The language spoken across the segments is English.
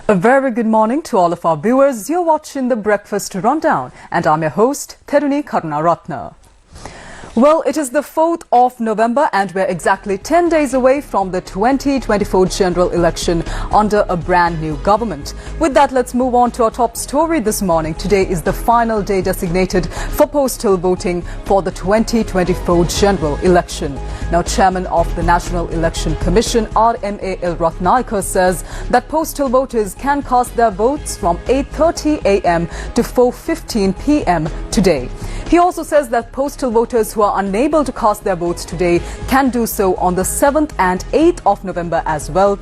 A very good morning to all of our viewers. You're watching the Breakfast Rundown and I'm your host, Therunee Karunaratne. Well, it is the 4th of November and we're exactly 10 days away from the 2024 general election under a brand new government. With that, let's move on to our top story this morning. Today is the final day designated for postal voting for the 2024 general election. Now, Chairman of the National Election Commission, Therunee Karunaratne, says that postal voters can cast their votes from 8:30 a.m. to 4:15 p.m. today. He also says that postal voters who are unable to cast their votes today can do so on the 7th and 8th of November as well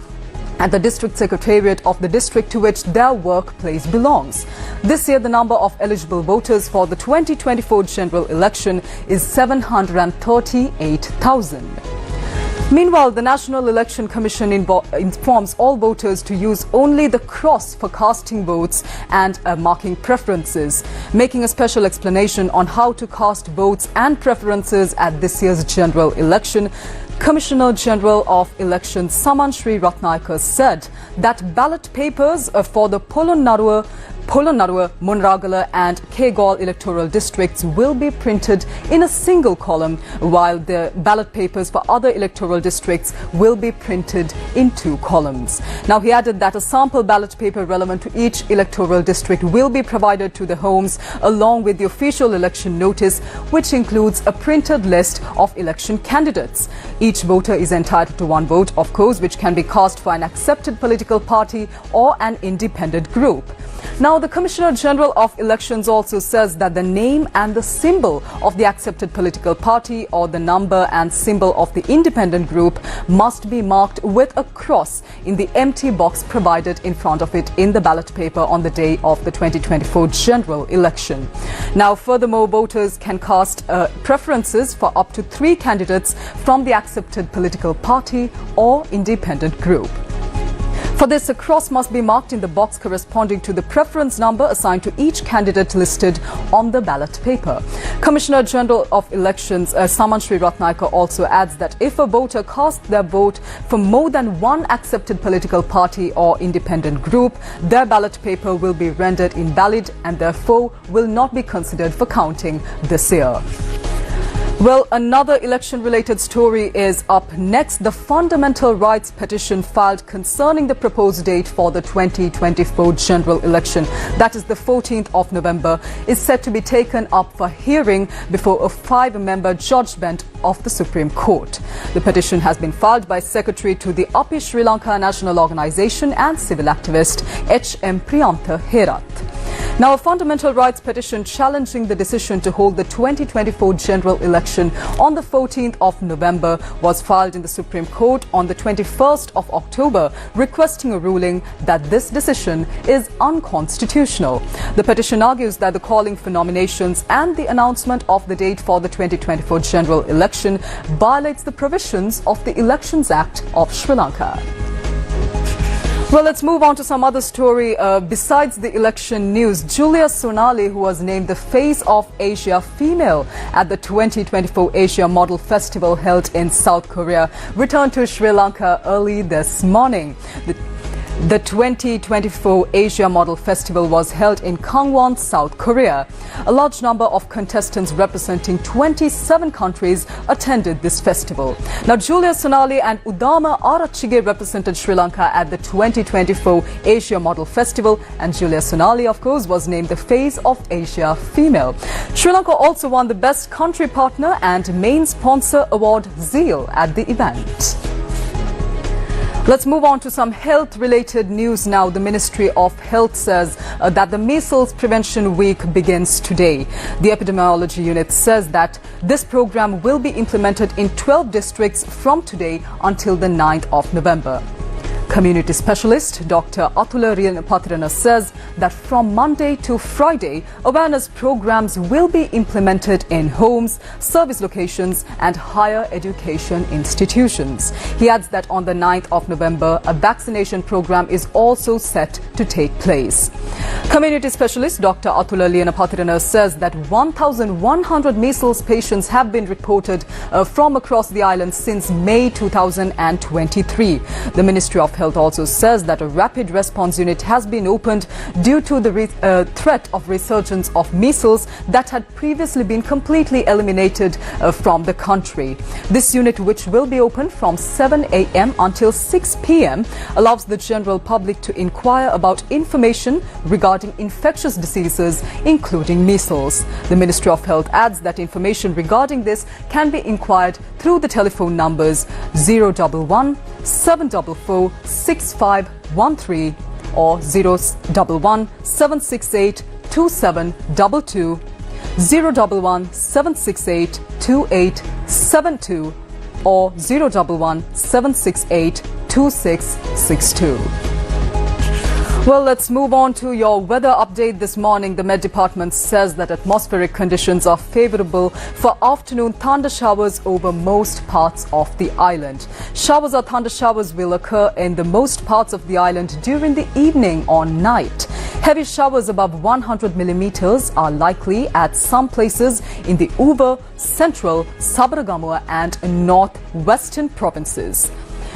at the district secretariat of the district to which their workplace belongs. This year, the number of eligible voters for the 2024 general election is 738,000. Meanwhile, the National Election Commission informs all voters to use only the cross for casting votes and marking preferences, making a special explanation on how to cast votes and preferences at this year's general election. Commissioner General of Elections Samanshri Ratnayakar said that ballot papers for the Polonnaruwa, Munragala and Kegol electoral districts will be printed in a single column, while the ballot papers for other electoral districts will be printed in 2 columns. Now, he added that a sample ballot paper relevant to each electoral district will be provided to the homes along with the official election notice, which includes a printed list of election candidates. Each voter is entitled to 1 vote, of course, which can be cast for an accepted political party or an independent group. Now, the Commissioner General of Elections also says that the name and the symbol of the accepted political party or the number and symbol of the independent group must be marked with a cross in the empty box provided in front of it in the ballot paper on the day of the 2024 general election. Now, furthermore, voters can cast preferences for up to 3 candidates from the accepted political party or independent group. For this, a cross must be marked in the box corresponding to the preference number assigned to each candidate listed on the ballot paper. Commissioner General of Elections Samanshri Ratnayakar also adds that if a voter casts their vote for more than 1 accepted political party or independent group, their ballot paper will be rendered invalid and therefore will not be considered for counting this year. Well, another election-related story is up next. The fundamental rights petition filed concerning the proposed date for the 2024 general election, that is the 14th of November, is set to be taken up for hearing before a 5-member judge bench of the Supreme Court. The petition has been filed by Secretary to the Upper Sri Lanka National Organisation and civil activist H.M. Priyantha Herath. Now, a fundamental rights petition challenging the decision to hold the 2024 general election on the 14th of November was filed in the Supreme Court on the 21st of October, requesting a ruling that this decision is unconstitutional. The petition argues that the calling for nominations and the announcement of the date for the 2024 general election violates the provisions of the Elections Act of Sri Lanka. Well, let's move on to some other story. Besides the election news, Julia Sonali, who was named the Face of Asia Female at the 2024 Asia Model Festival held in South Korea, returned to Sri Lanka early this morning. The 2024 Asia Model Festival was held in Gangwon, South Korea. A large number of contestants representing 27 countries attended this festival. Now, Julia Sonali and Udama Arachige represented Sri Lanka at the 2024 Asia Model Festival, and Julia Sonali, of course, was named the Face of Asia Female. Sri Lanka also won the Best Country Partner and Main Sponsor Award Zeal at the event. Let's move on to some health-related news now. The Ministry of Health says that the Measles Prevention Week begins today. The Epidemiology Unit says that this program will be implemented in 12 districts from today until the 9th of November. Community specialist Dr. Therunee says that from Monday to Friday, awareness programs will be implemented in homes, service locations and higher education institutions. He adds that on the 9th of November, a vaccination program is also set to take place. Community specialist Dr. Therunee says that 1,100 measles patients have been reported from across the island since May 2023. The Ministry of of Health also says that a rapid response unit has been opened due to the threat of resurgence of measles that had previously been completely eliminated from the country. This unit, which will be open from 7 a.m. until 6 p.m, allows the general public to inquire about information regarding infectious diseases, including measles. The Ministry of Health adds that information regarding this can be inquired through the telephone numbers 011 744 6513 or 011 768 2722, 011 768 2872 or 011 768 2662. Well, let's move on to your weather update this morning. The Met Department says that atmospheric conditions are favorable for afternoon thunder showers over most parts of the island. Showers or thunder showers will occur in the most parts of the island during the evening or night. Heavy showers above 100 millimeters are likely at some places in the Uber, Central, Sabaragamuwa and northwestern provinces.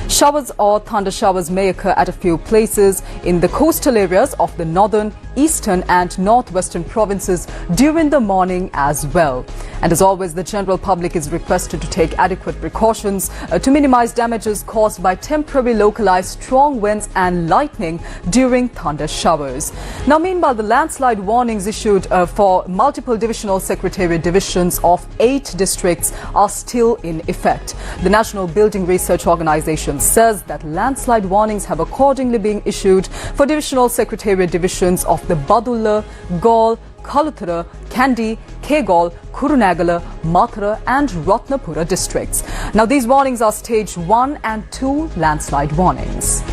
Showers or thunder showers may occur at a few places in the coastal areas of the northern, eastern and northwestern provinces during the morning as well. And as always, the general public is requested to take adequate precautions to minimize damages caused by temporary localized strong winds and lightning during thunder showers. Now, meanwhile, the landslide warnings issued for multiple divisional secretariat divisions of 8 districts are still in effect. The National Building Research Organization says that landslide warnings have accordingly been issued for divisional secretariat divisions of the Badulla, Gaul, Kaluthara, Kandy, Kegaul, Kurunegala, Mathura and Ratnapura districts. Now, these warnings are stage 1 and 2 landslide warnings.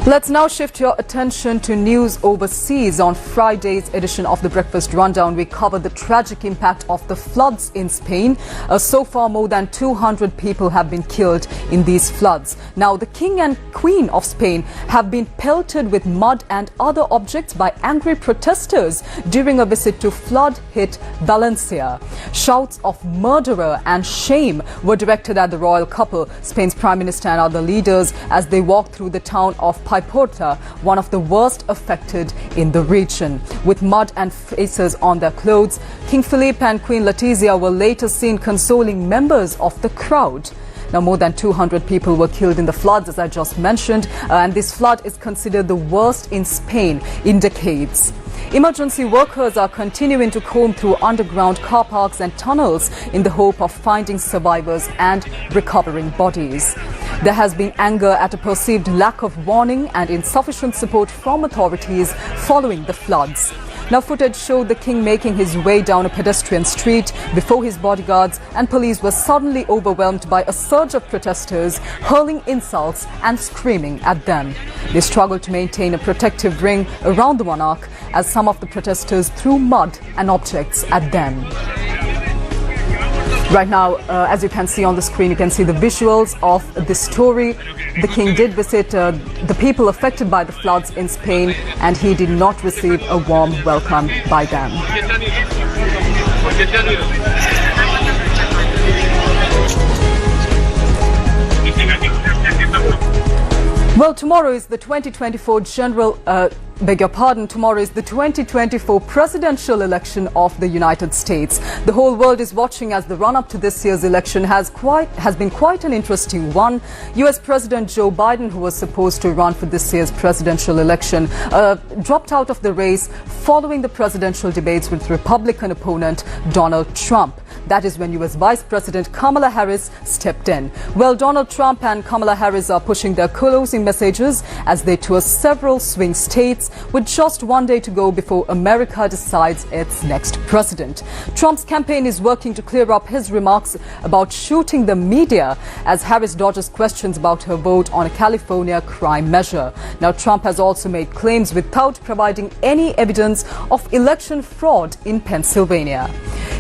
Let's now shift your attention to news overseas. On Friday's edition of the Breakfast Rundown, we covered the tragic impact of the floods in Spain. So far, more than 200 people have been killed in these floods. Now, the King and Queen of Spain have been pelted with mud and other objects by angry protesters during a visit to flood-hit Valencia. Shouts of murderer and shame were directed at the royal couple, Spain's Prime Minister and other leaders, as they walked through the town of Paiporta, one of the worst affected in the region. With mud and faces on their clothes, King Philippe and Queen Letizia were later seen consoling members of the crowd. Now, more than 200 people were killed in the floods, as I just mentioned, and this flood is considered the worst in Spain in decades. Emergency workers are continuing to comb through underground car parks and tunnels in the hope of finding survivors and recovering bodies. There has been anger at a perceived lack of warning and insufficient support from authorities following the floods. Now, footage showed the king making his way down a pedestrian street before his bodyguards and police were suddenly overwhelmed by a surge of protesters hurling insults and screaming at them. They struggled to maintain a protective ring around the monarch as some of the protesters threw mud and objects at them. Right now, as you can see on the screen, you can see the visuals of this story. The king did visit the people affected by the floods in Spain, and he did not receive a warm welcome by them. Well, tomorrow is the 2024 tomorrow is the 2024 presidential election of the United States. The whole world is watching as the run-up to this year's election has been quite an interesting one. US President Joe Biden, who was supposed to run for this year's presidential election, dropped out of the race following the presidential debates with Republican opponent Donald Trump. That is when US Vice President Kamala Harris stepped in. Well, Donald Trump and Kamala Harris are pushing their closing messages as they tour several swing states with just one day to go before America decides its next president. Trump's campaign is working to clear up his remarks about shooting the media as Harris dodges questions about her vote on a California crime measure. Now, Trump has also made claims without providing any evidence of election fraud in Pennsylvania.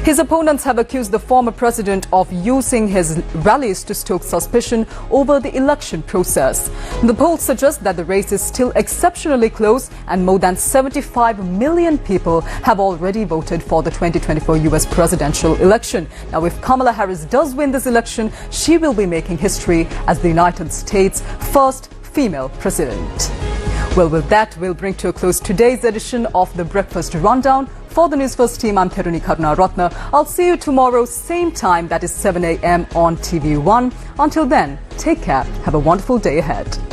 His opponents have accused the former president of using his rallies to stoke suspicion over the election process. The polls suggest that the race is still exceptionally close and more than 75 million people have already voted for the 2024 US presidential election. Now, if Kamala Harris does win this election, she will be making history as the United States' first female president. Well, with that, we'll bring to a close today's edition of the Breakfast Rundown. For the Newsfirst team, I'm Therunee Karunaratne. I'll see you tomorrow, same time, that is 7 a.m. on TV1. Until then, take care. Have a wonderful day ahead.